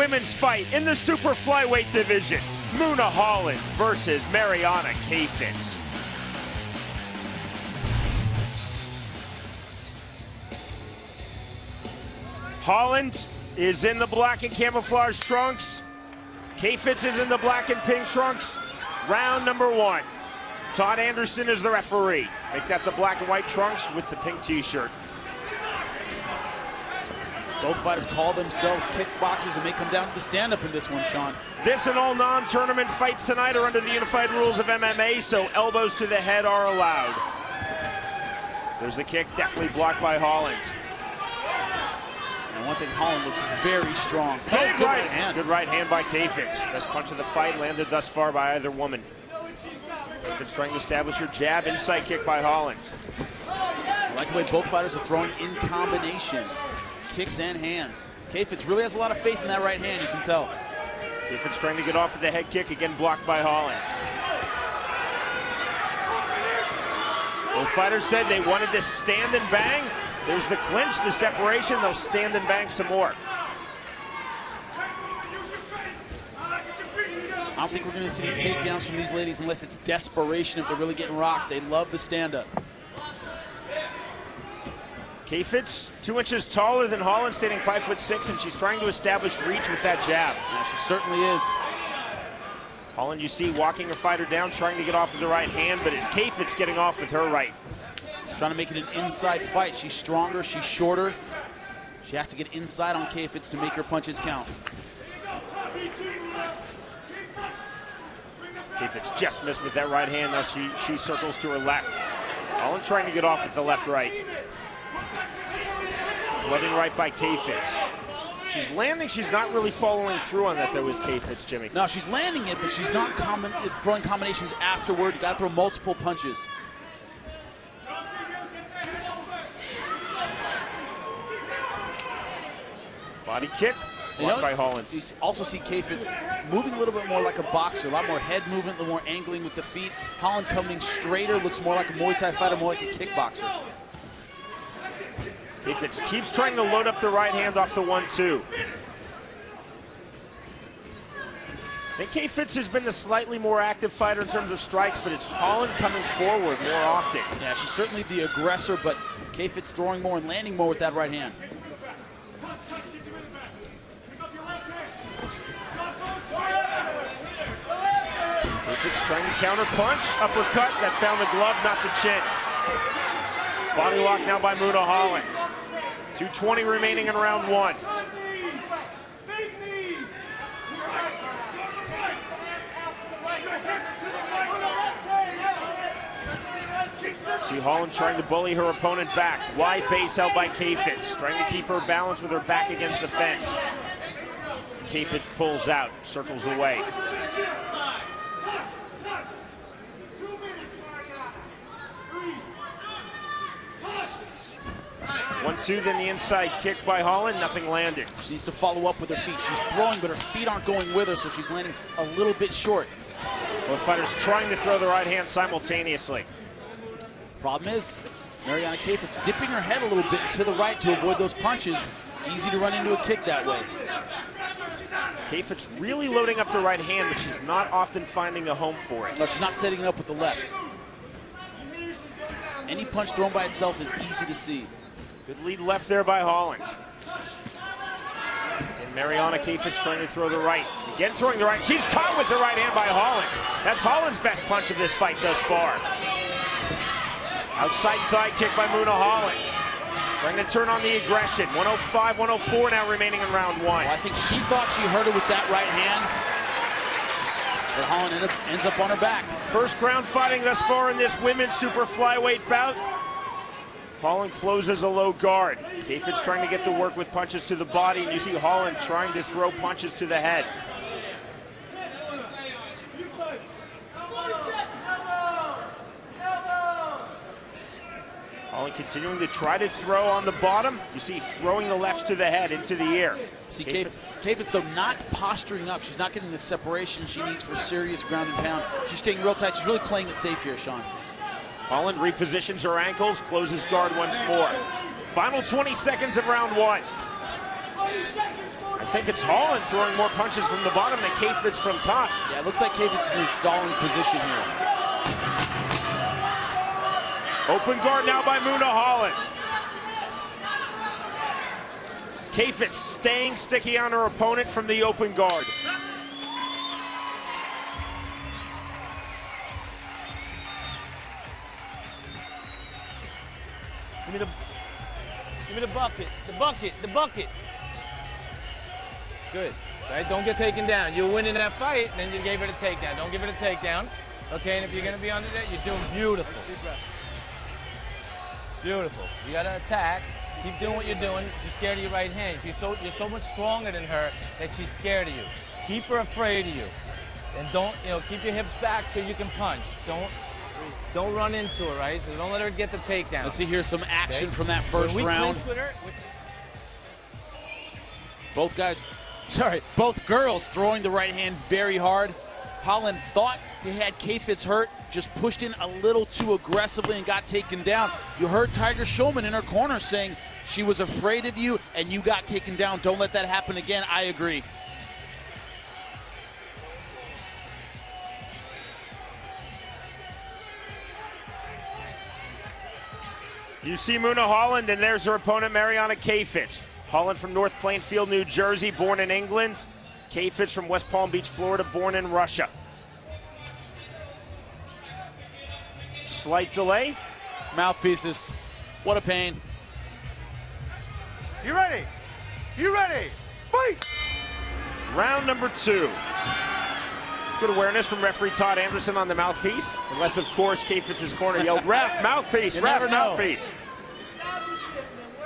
women's fight in the super flyweight division. Munah Holland versus Marianna Kheyfets. Holland is in the black and camouflage trunks. Kheyfets is in the black and pink trunks. Round number one. Todd Anderson is the referee. Make that the black and white trunks with the pink t-shirt. Both fighters call themselves kickboxers and may come down to the stand-up in this one, Sean. This and all non-tournament fights tonight are under the unified rules of MMA, so elbows to the head are allowed. There's the kick, definitely blocked by Holland. And one thing, Holland looks very strong. Good right hand. Good right hand by Kheyfets. Best punch of the fight landed thus far by either woman. Kheyfets trying to establish her jab, inside kick by Holland. I like the way both fighters are throwing in combination. Kicks and hands. Kheyfets really has a lot of faith in that right hand, you can tell. Kheyfets trying to get off with the head kick, again blocked by Holland. Both fighters said they wanted this stand and bang. There's the clinch, the separation. They'll stand and bang some more. I don't think we're going to see any takedowns from these ladies unless it's desperation if they're really getting rocked. They love the stand-up. Kheyfets, 2 inches taller than Holland, standing 5'6", and she's trying to establish reach with that jab. Yeah, she certainly is. Holland, you see, walking her fighter down, trying to get off with the right hand, but it's Kheyfets getting off with her right. She's trying to make it an inside fight. She's stronger, she's shorter. She has to get inside on Kheyfets to make her punches count. Kheyfets just missed with that right hand. Now she circles to her left. Holland trying to get off with the left-right. Letting right by Kheyfets. She's landing, she's not really following through on that, though, is Kheyfets, Jimmy. No, she's landing it, but she's not throwing combinations afterward. Got to throw multiple punches. Body kick, blocked by Holland. You also see Kheyfets moving a little bit more like a boxer, a lot more head movement, a little more angling with the feet. Holland coming straighter, looks more like a Muay Thai fighter, more like a kickboxer. Kheyfets keeps trying to load up the right hand off the 1-2. I think Kheyfets has been the slightly more active fighter in terms of strikes, but it's Holland coming forward more often. Yeah, she's certainly the aggressor, but Kheyfets throwing more and landing more with that right hand. Kheyfets trying to counter punch, uppercut, that found the glove, not the chin. Body lock now by Munah Holland. 2:20 remaining in round one. See Holland trying to bully her opponent back. Wide base held by Kheyfets, trying to keep her balanced with her back against the fence. Kheyfets pulls out, circles away. 1-2, then the inside kick by Holland, nothing landed. She needs to follow up with her feet. She's throwing, but her feet aren't going with her, so she's landing a little bit short. Both fighters trying to throw the right hand simultaneously. Problem is, Marianna Kheyfets dipping her head a little bit to the right to avoid those punches. Easy to run into a kick that way. Kheyfets really loading up the right hand, but she's not often finding a home for it. No, she's not setting it up with the left. Any punch thrown by itself is easy to see. Good lead left there by Holland. And Marianna Kheyfets trying to throw the right. Again throwing the right. She's caught with the right hand by Holland. That's Holland's best punch of this fight thus far. Outside thigh kick by Munah Holland. Trying to turn on the aggression. 105, 104 now remaining in round one. Well, I think she thought she hurt her with that right hand, but Holland ends up on her back. First round fighting thus far in this women's super flyweight bout. Holland closes a low guard. Kheyfets trying to get the work with punches to the body, and you see Holland trying to throw punches to the head. Holland continuing to try to throw on the bottom. You see throwing the lefts to the head, into the ear. See Kheyfets, though, not posturing up. She's not getting the separation she needs for serious ground and pound. She's staying real tight. She's really playing it safe here, Sean. Holland repositions her ankles, closes guard once more. Final 20 seconds of round one. I think it's Holland throwing more punches from the bottom than Kheyfets from top. Yeah, it looks like Kheyfets is in a stalling position here. Open guard now by Munah Holland. Kheyfets staying sticky on her opponent from the open guard. Give me the bucket, the bucket. Good, right? Don't get taken down. You're winning that fight, and then you gave it a takedown. Don't give it a takedown, okay? And if you're gonna be under that, you're doing beautiful. Beautiful. You gotta attack. Keep doing what you're doing. You're scared of your right hand. You're so much stronger than her that she's scared of you. Keep her afraid of you, and don't, keep your hips back so you can punch. Don't run into her, right? So don't let her get the takedown. Let's see here some action from that first round. Both girls throwing the right hand very hard. Holland thought they had Kheyfets hurt, just pushed in a little too aggressively and got taken down. You heard Tiger Shulman in her corner saying she was afraid of you and you got taken down. Don't let that happen again. I agree. You see Munah Holland, and there's her opponent, Marianna Kheyfets. Holland from North Plainfield, New Jersey, born in England. Kheyfets from West Palm Beach, Florida, born in Russia. Slight delay. Mouthpieces. What a pain. You ready? You ready? Fight! Round number 2. Good awareness from referee Todd Anderson on the mouthpiece. Unless, of course, Kheyfets' corner yelled, "Ref, mouthpiece, ref, mouthpiece."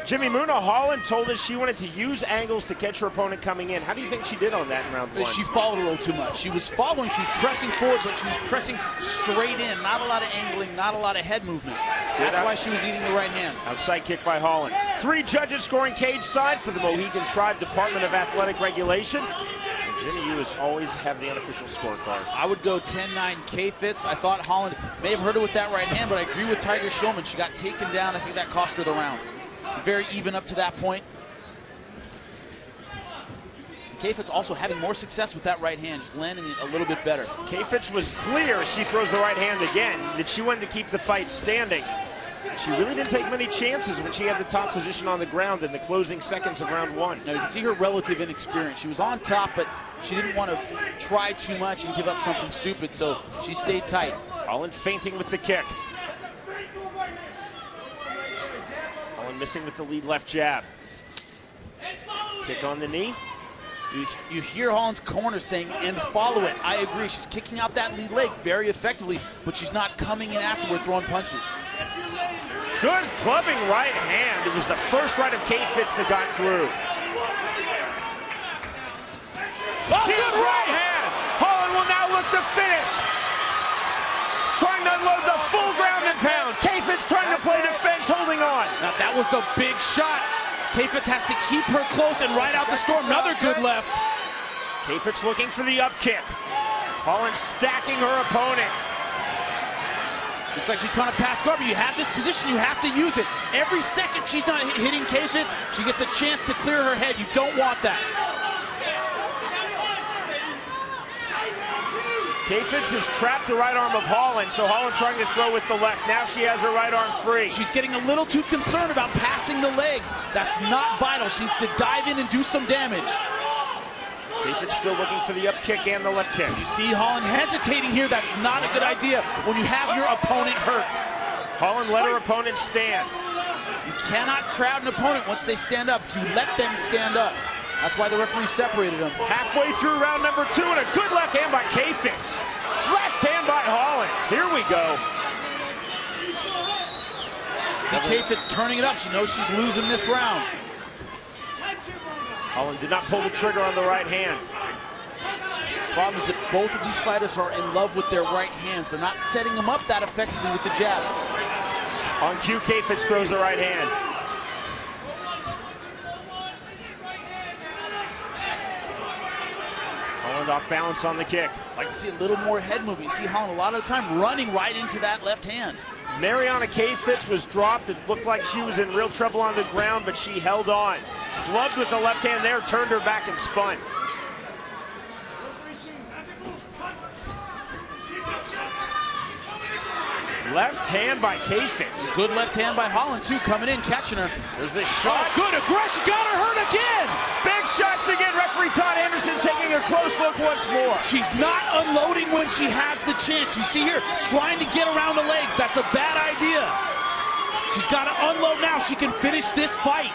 Jimmy, Munah Holland told us she wanted to use angles to catch her opponent coming in. How do you think she did on that in round 1? She followed a little too much. She was following, she was pressing forward, but she was pressing straight in. Not a lot of angling, not a lot of head movement. That's why she was eating the right hands. Outside kick by Holland. 3 judges scoring cage side for the Mohegan Tribe Department of Athletic Regulation. And Jimmy, you always have the unofficial scorecard. I would go 10-9 Kheyfets. I thought Holland may have hurt her with that right hand, but I agree with Tiger Shulman. She got taken down. I think that cost her the round. Very even up to that point. Kheyfets also having more success with that right hand, just landing it a little bit better. Kheyfets was clear, she throws the right hand again, that she wanted to keep the fight standing. She really didn't take many chances when she had the top position on the ground in the closing seconds of round 1. Now you can see her relative inexperience. She was on top, but she didn't want to try too much and give up something stupid, so she stayed tight. Holland feinting with the kick. Holland missing with the lead left jab. Kick on the knee. You hear Holland's corner saying, and follow it. I agree. She's kicking out that lead leg very effectively, but she's not coming in afterward throwing punches. Good clubbing right hand. It was the first right of Kheyfets that got through. Oh, good right hand! Holland will now look to finish. Trying to unload the full ground and pound. Kheyfets trying to play defense, holding on. Now that was a big shot. Kheyfets has to keep her close and ride out the storm. Another good left. Kheyfets looking for the up kick. Holland stacking her opponent. Looks like she's trying to pass guard, but you have this position, you have to use it. Every second she's not hitting Kheyfets, she gets a chance to clear her head. You don't want that. Kheyfets has trapped the right arm of Holland, so Holland trying to throw with the left. Now she has her right arm free. She's getting a little too concerned about passing the legs. That's not vital. She needs to dive in and do some damage. Kheyfets still looking for the up kick and the left kick. You see Holland hesitating here. That's not a good idea when you have your opponent hurt. Holland let her opponent stand. You cannot crowd an opponent once they stand up. If you let them stand up. That's why the referee separated them. Halfway through round number 2, and a good left hand by Kheyfets. Left hand by Holland. Here we go. See Kheyfets turning it up. She knows she's losing this round. Holland did not pull the trigger on the right hand. Problem is that both of these fighters are in love with their right hands. They're not setting them up that effectively with the jab. On cue, Kheyfets throws the right hand. Holland off balance on the kick. I'd like to see a little more head movement. You see Holland a lot of the time running right into that left hand. Marianna Kheyfets was dropped. It looked like she was in real trouble on the ground, but she held on. Clubbed with the left hand there, turned her back and spun. Left hand by Kheyfets. Good left hand by Holland, too, coming in, catching her. There's this shot. Oh, good aggression, got her hurt again. Big shots again. Referee Todd Anderson taking a close look once more. She's not unloading when she has the chance. You see here, trying to get around the legs. That's a bad idea. She's got to unload now. She can finish this fight.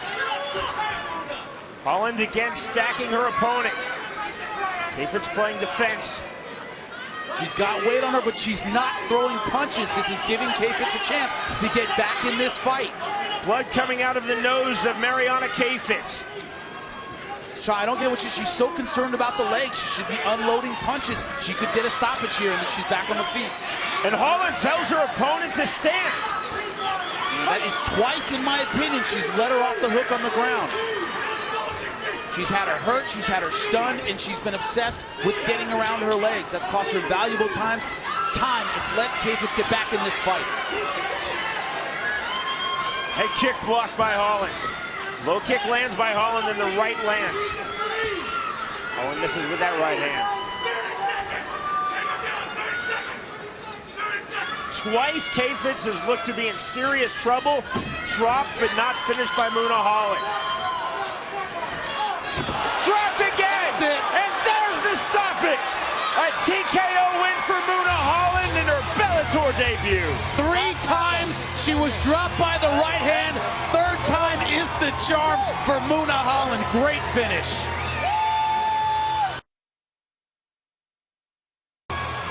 Holland again stacking her opponent. Kheyfets playing defense. She's got weight on her, but she's not throwing punches. This is giving Kheyfets a chance to get back in this fight. Blood coming out of the nose of Marianna Kheyfets. I don't get what she's so concerned about the legs. She should be unloading punches. She could get a stoppage here, and she's back on the feet. And Holland tells her opponent to stand. That is twice, in my opinion, she's let her off the hook on the ground. She's had her hurt, she's had her stunned, and she's been obsessed with getting around her legs. That's cost her valuable time. It's let Kheyfets get back in this fight. Head kick blocked by Holland. Low kick lands by Holland, and the right lands. Holland misses with that right hand. Twice Kheyfets has looked to be in serious trouble. Dropped but not finished by Munah Holland. Dropped again! That's it. And there's the stoppage! A TKO win for Munah Holland in her Bellator debut. 3 times she was dropped by the right hand. 3rd time is the charm for Munah Holland. Great finish.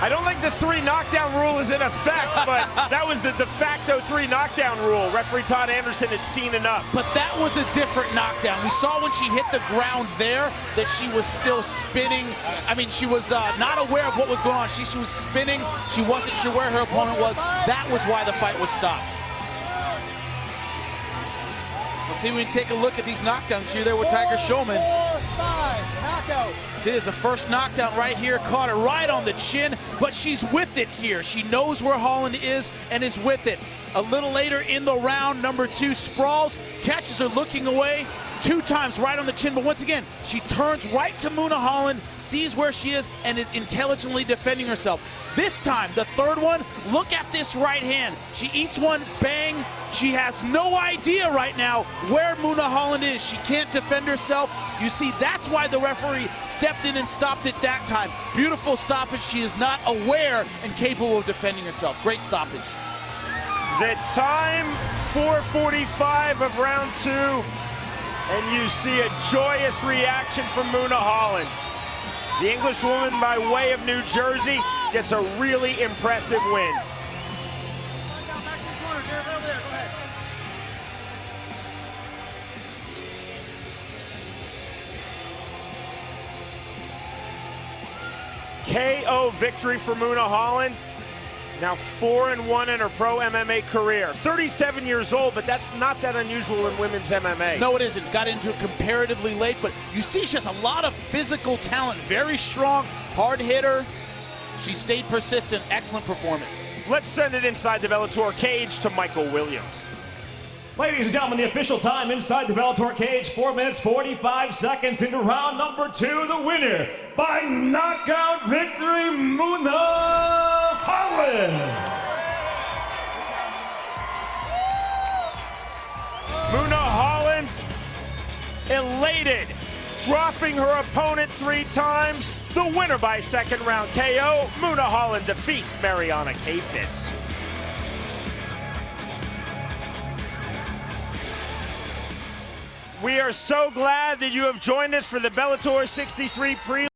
I don't think the 3 knockdown rule is in effect, but that was the de facto 3 knockdown rule. Referee Todd Anderson had seen enough. But that was a different knockdown. We saw when she hit the ground there that she was still spinning. I mean, she was not aware of what was going on. She was spinning. She wasn't sure where her opponent was. That was why the fight was stopped. Let's see if we can take a look at these knockdowns here there with Tiger Showman. 4, 5, knockout. See, there's a first knockdown right here, caught her right on the chin, but she's with it here. She knows where Holland is and is with it. A little later in the round, number 2 sprawls, catches her looking away 2 times right on the chin, but once again, she turns right to Munah Holland, sees where she is, and is intelligently defending herself. This time, the 3rd one, look at this right hand. She eats one, bang. She has no idea right now where Munah Holland is. She can't defend herself. You see, that's why the referee stepped in and stopped it that time. Beautiful stoppage. She is not aware and capable of defending herself. Great stoppage. The time, 4:45 of round 2, and you see a joyous reaction from Munah Holland. The Englishwoman by way of New Jersey gets a really impressive win. KO victory for Munah Holland. Now 4-1 in her pro MMA career. 37 years old, but that's not that unusual in women's MMA. No, it isn't. Got into it comparatively late, but you see she has a lot of physical talent. Very strong, hard hitter. She stayed persistent. Excellent performance. Let's send it inside the Bellator cage to Michael Williams. Ladies and gentlemen, the official time inside the Bellator cage, 4 minutes, 45 seconds into round number 2. The winner by knockout victory, Munah Holland. Munah Holland, elated, dropping her opponent 3 times. The winner by 2nd round KO, Munah Holland defeats Marianna Kheyfets. We are so glad that you have joined us for the Bellator 63 pre